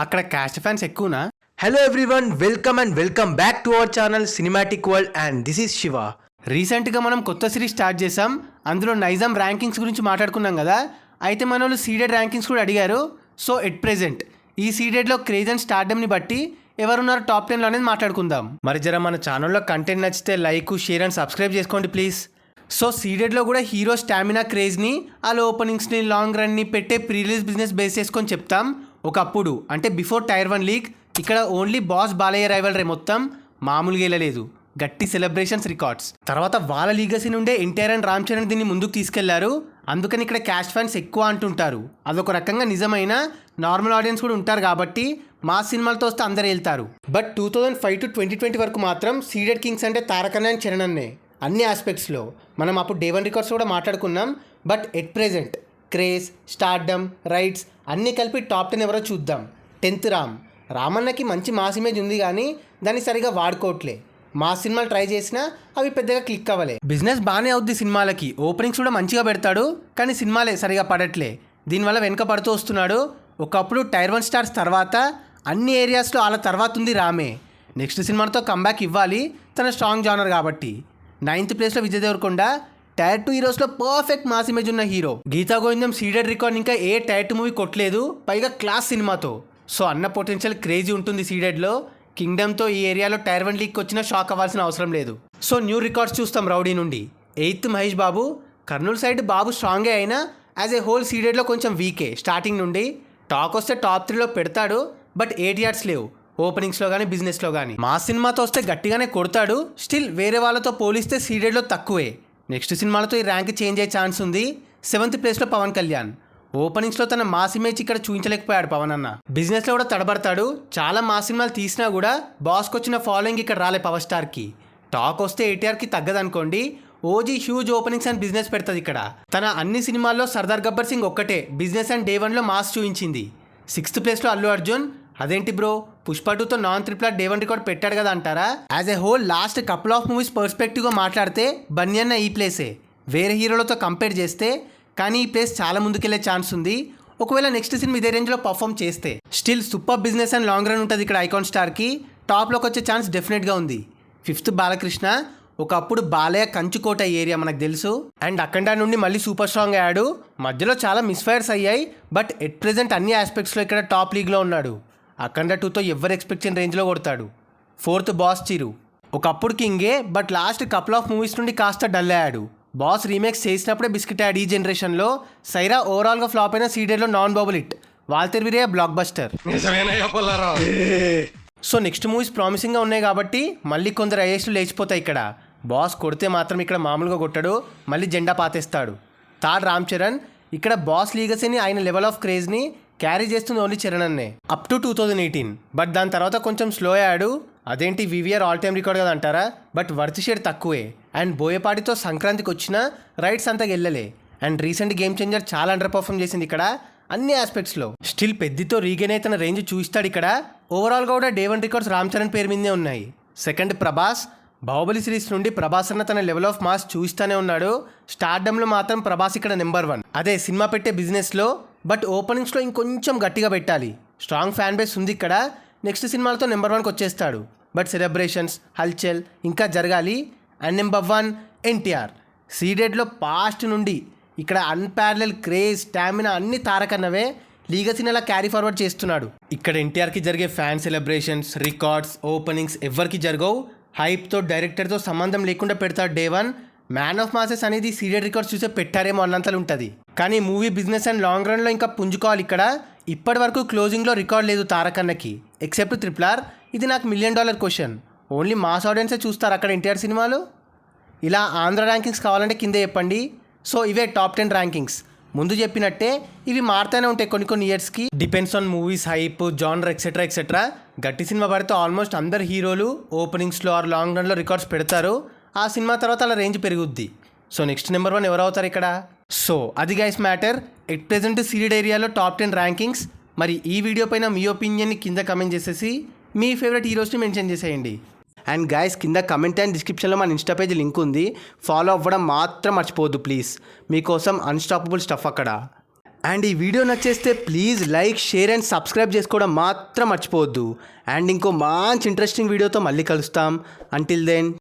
అక్కడ caste fans ఎక్కువనా? Hello everyone, welcome back to our channel cinematic world and this is Shiva. రీసెంట్గా మనం కొత్త సిరీస్ స్టార్ట్ చేసాం. అందులో నైజాం ర్యాంకింగ్స్ గురించి మాట్లాడుకున్నాం కదా. అయితే మన వాళ్ళు సీడెడ్ ర్యాంకింగ్స్ కూడా అడిగారు. సో ఎట్ ప్రెజెంట్ ఈ సీడెడ్లో క్రేజ్ అండ్ స్టార్డమ్ని బట్టి ఎవరున్నారు టాప్ 10లో అనేది మాట్లాడుకుందాం. మరి జర మన ఛానల్లో కంటెంట్ నచ్చితే లైక్, షేర్ అండ్ సబ్స్క్రైబ్ చేసుకోండి ప్లీజ్. సో సీడెడ్లో కూడా హీరో స్టామినా క్రేజ్ని, వాళ్ళ ఓపెనింగ్స్ని, లాంగ్ రన్ని పెట్టే ప్రీ రిలీజ్ బిజినెస్ బేస్ చేసుకొని చెప్తాం. ఒకప్పుడు అంటే బిఫోర్ టైర్ 1 లీగ్ ఇక్కడ ఓన్లీ బాస్ బాలయ్య రైవల్రీ మొత్తం మామూలుగా వెళ్ళలేదు. గట్టి సెలబ్రేషన్స్, రికార్డ్స్. తర్వాత వాళ్ళ లీగసీ నుండే ఎన్టీఆర్ అండ్ రామ్ చరణ్ దీన్ని ముందుకు తీసుకెళ్లారు. అందుకని ఇక్కడ క్యాస్ట్ ఫ్యాన్స్ ఎక్కువ అంటుంటారు. అదొక రకంగా నిజమైన నార్మల్ ఆడియన్స్ కూడా ఉంటారు కాబట్టి మా సినిమాలతో వస్తే అందరు వెళ్తారు. బట్ 2005 to 2020 వరకు మాత్రం సీడెడ్ కింగ్స్ అంటే తారకన్న అండ్ చరణ్ అన్నే అన్ని ఆస్పెక్ట్స్లో. మనం అప్పుడు డే 1 రికార్డ్స్ కూడా మాట్లాడుకున్నాం. But at present craze, stardom, rights అన్నీ కలిపి టాప్ 10 ఎవరో చూద్దాం. 10th రామన్నకి మంచి మాస్ ఇమేజ్ ఉంది కానీ దాన్ని సరిగా వాడుకోవట్లే. మా సినిమాలు ట్రై చేసినా అవి పెద్దగా క్లిక్ అవ్వలే. బిజినెస్ బాగానే అవుద్ది సినిమాలకి, ఓపెనింగ్స్ కూడా మంచిగా పెడతాడు కానీ సినిమాలే సరిగా పడట్లే. దీనివల్ల వెనక పడుతూ వస్తున్నాడు. ఒకప్పుడు టైర్ 1 స్టార్స్ తర్వాత అన్ని ఏరియాస్లో వాళ్ళ తర్వాత ఉంది రామే. నెక్స్ట్ సినిమాతో కంబ్యాక్ ఇవ్వాలి, తన స్ట్రాంగ్ జానర్ కాబట్టి. 9th ప్లేస్లో విజయ్ దేవరకొండ, టైర్ 2 హీరోస్లో పర్ఫెక్ట్ మాస్ ఇమేజ్ ఉన్న hero. Geetha Govindam Ceded record ఇంకా ఏ టైర్ 2 మూవీ కొట్టలేదు, పైగా క్లాస్ సినిమాతో. సో అన్న పొటెన్షియల్ క్రేజీ ఉంటుంది సీడెడ్లో. కింగ్డమ్తో ఈ ఏరియాలో టైర్ 1 లీగ్కి వచ్చినా షాక్ అవ్వాల్సిన అవసరం లేదు. సో న్యూ రికార్డ్స్ చూస్తాం రౌడీ నుండి. 8th మహేష్ బాబు. కర్నూలు సైడ్ బాబు స్ట్రాంగే అయినా యాజ్ ఏ హోల్ సీడెడ్లో కొంచెం వీకే స్టార్టింగ్ నుండి. టాక్ వస్తే టాప్ 3లో పెడతాడు, బట్ 8 yards లేవు ఓపెనింగ్స్లో కానీ బిజినెస్లో కానీ. మా సినిమాతో వస్తే గట్టిగానే కొడతాడు, స్టిల్ వేరే వాళ్ళతో పోలిస్తే సీడెడ్లో తక్కువే. నెక్స్ట్ సినిమాలతో ఈ ర్యాంక్ చేంజ్ అయ్యే ఛాన్స్ ఉంది. 7th ప్లేస్లో పవన్ కళ్యాణ్. ఓపెనింగ్స్లో తన మాస్ ఇమేజ్ ఇక్కడ చూపించలేకపోయాడు పవన్ అన్న. బిజినెస్లో కూడా తడబడతాడు. చాలా మాస్ సినిమాలు తీసినా కూడా బాస్కి వచ్చిన ఫాలోయింగ్ ఇక్కడ రాలే పవర్ స్టార్కి. టాక్ వస్తే 8 years తగ్గదనుకోండి. OG huge openings and business పెడుతుంది ఇక్కడ. తన అన్ని సినిమాల్లో సర్దార్ గబ్బర్ సింగ్ ఒక్కటే బిజినెస్ అండ్ డే 1లో మాస్ చూపించింది. 6th ప్లేస్లో అల్లు అర్జున్. అదేంటి బ్రో, పుష్ప 2తో నాన్ ట్రిపుల్ డే 1 రికార్డ్ పెట్టాడు కదా అంటారా? As a whole last couple of movies పర్స్పెక్టివ్గా మాట్లాడితే బన్నీ అన్న ఈ ప్లేసే వేరే హీరోలతో కంపేర్ చేస్తే. కానీ ఈ ప్లేస్ చాలా ముందుకెళ్లే ఛాన్స్ ఉంది ఒకవేళ నెక్స్ట్ సినిమా ఇదే రేంజ్లో పర్ఫామ్ చేస్తే. Still super business and long run ఉంటుంది ఇక్కడ ఐకాన్ స్టార్కి. టాప్లోకి వచ్చే ఛాన్స్ డెఫినెట్గా ఉంది. 5th బాలకృష్ణ. ఒకప్పుడు బాలయ్య కంచుకోట ఏరియా మనకు తెలుసు, అండ్ అఖండ నుండి మళ్ళీ సూపర్ స్ట్రాంగ్ అయ్యాడు. మధ్యలో చాలా మిస్ఫైర్స్ అయ్యాయి, బట్ ఎట్ ప్రెజెంట్ అన్ని ఆస్పెక్ట్స్లో ఇక్కడ టాప్ లీగ్లో ఉన్నాడు. అఖండ 2తో ఎవరు ఎక్స్పెక్ట్ చేయని రేంజ్లో కొడతాడు. 4th boss Chiru. ఒకప్పుడు కింగే, but last couple of movies నుండి కాస్త డల్ అయ్యాడు. బాస్ రీమేక్స్ చేసినప్పుడే బిస్కెట్ యాడ్ ఈ జనరేషన్లో. సైరా ఓవరాల్గా ఫ్లాప్ అయిన సీడెడ్లో non bubble hit. Waltair Veerayya blockbuster. So next movies ప్రామిసింగ్గా ఉన్నాయి కాబట్టి మళ్ళీ కొందరు ఐఏఎస్లు లేచిపోతాయి ఇక్కడ. బాస్ కొడితే మాత్రం ఇక్కడ మామూలుగా కొట్టాడు, మళ్ళీ జెండా పాతేస్తాడు. థర్డ్ రామ్ చరణ్. ఇక్కడ బాస్ లీగసీని ఆయన లెవెల్ ఆఫ్ క్రేజ్ని క్యారీ చేస్తుంది ఓన్లీ చరణ్ అన్నే అప్ టు 2018. బట్ దాని తర్వాత కొంచెం స్లో అయ్యాడు. అదేంటి వివిఆర్ ఆల్ టైమ్ రికార్డ్ కదా అంటారా? బట్ వర్త్ షేర్ తక్కువే. అండ్ బోయపాటితో సంక్రాంతికి వచ్చిన రైట్స్ అంతా వెళ్ళలే. అండ్ రీసెంట్ గేమ్ చేంజర్ చాలా అండర్ పర్ఫామ్ చేసింది ఇక్కడ అన్ని ఆస్పెక్ట్స్లో. స్టిల్ పెద్దితో రీగెన్ అయితే తన రేంజ్ చూస్తాడు ఇక్కడ. ఓవరాల్గా కూడా డే 1 రికార్డ్స్ రామ్ చరణ్ పేరు మీదే ఉన్నాయి. 2nd ప్రభాస్. బాహుబలి సిరీస్ నుండి ప్రభాస్ అన్న తన లెవెల్ ఆఫ్ మాస్ చూస్తూనే ఉన్నాడు. స్టార్డమ్లో మాత్రం ప్రభాస్ ఇక్కడ నెంబర్ 1. అదే సినిమా పెట్టే బిజినెస్లో. బట్ ఓపెనింగ్స్లో ఇంకొంచెం గట్టిగా పెట్టాలి. స్ట్రాంగ్ ఫ్యాన్ బేస్ ఉంది ఇక్కడ. నెక్స్ట్ సినిమాలతో నెంబర్ 1కి వచ్చేస్తాడు. బట్ సెలబ్రేషన్స్, హల్చల్ ఇంకా జరగాలి. And number 1 NTR. సీడెడ్లో పాస్ట్ నుండి ఇక్కడ అన్పారలల్ క్రేజ్, స్టామినా అన్ని తారకన్నవే. లీగసీని అలా క్యారీ ఫార్వర్డ్ చేస్తున్నాడు. ఇక్కడ ఎన్టీఆర్కి జరిగే ఫ్యాన్ సెలబ్రేషన్స్, రికార్డ్స్, ఓపెనింగ్స్ ఎవరికి జరగవు. హైప్తో, డైరెక్టర్తో సంబంధం లేకుండా పెడతాడు డే 1. మ్యాన్ ఆఫ్ మాసెస్ అనేది సీడెడ్ రికార్డ్స్ చూసే పెట్టారేమో అన్నంతలు ఉంటుంది. కానీ మూవీ బిజినెస్ అండ్ లాంగ్ రన్లో ఇంకా పుంజుకోవాలి ఇక్కడ. ఇప్పటి వరకు క్లోజింగ్లో రికార్డ్ లేదు తారకన్నకి ఎక్సెప్ట్ RRR. ఇది నాకు $1 million క్వశ్చన్. ఓన్లీ మాస్ ఆడియన్సే చూస్తారు అక్కడ ఎన్టీఆర్ సినిమాలు. ఇలా ఆంధ్ర ర్యాంకింగ్స్ కావాలంటే కిందే చెప్పండి. సో ఇవే టాప్ 10 ర్యాంకింగ్స్. ముందు చెప్పినట్టే ఇవి మారుతూనే ఉంటాయి కొన్ని ఇయర్స్కి. Depends on movies hype, genre etcetera. గట్టి సినిమా పడితే ఆల్మోస్ట్ అందరు హీరోలు ఓపెనింగ్స్లో ఆర్ లాంగ్ రన్లో రికార్డ్స్ పెడతారు. ఆ సినిమా తర్వాత అలా రేంజ్ పెరుగుద్ది. సో నెక్స్ట్ నెంబర్ 1 ఎవరు అవుతారు ఇక్కడ? సో అది guys matter. At present Ceded ఏరియాలో టాప్ 10 ర్యాంకింగ్స్. మరి ఈ వీడియో పైన మీ ఒపీనియన్ని కింద కమెంట్ చేసేసి మీ ఫేవరెట్ హీరోస్ని మెన్షన్ చేసేయండి. అండ్ గైస్ కింద కమెంట్ అండ్ డిస్క్రిప్షన్లో మన ఇన్స్టా పేజ్ లింక్ ఉంది, ఫాలో అవ్వడం మాత్రం మర్చిపోవద్దు ప్లీజ్. మీకోసం అన్స్టాపబుల్ స్టఫ్ అక్కడ. అండ్ ఈ వీడియో నచ్చేస్తే please like, share and subscribe చేసుకోవడం మాత్రం మర్చిపోవద్దు. అండ్ ఇంకో మంచి ఇంట్రెస్టింగ్ వీడియోతో మళ్ళీ కలుస్తాం. Until then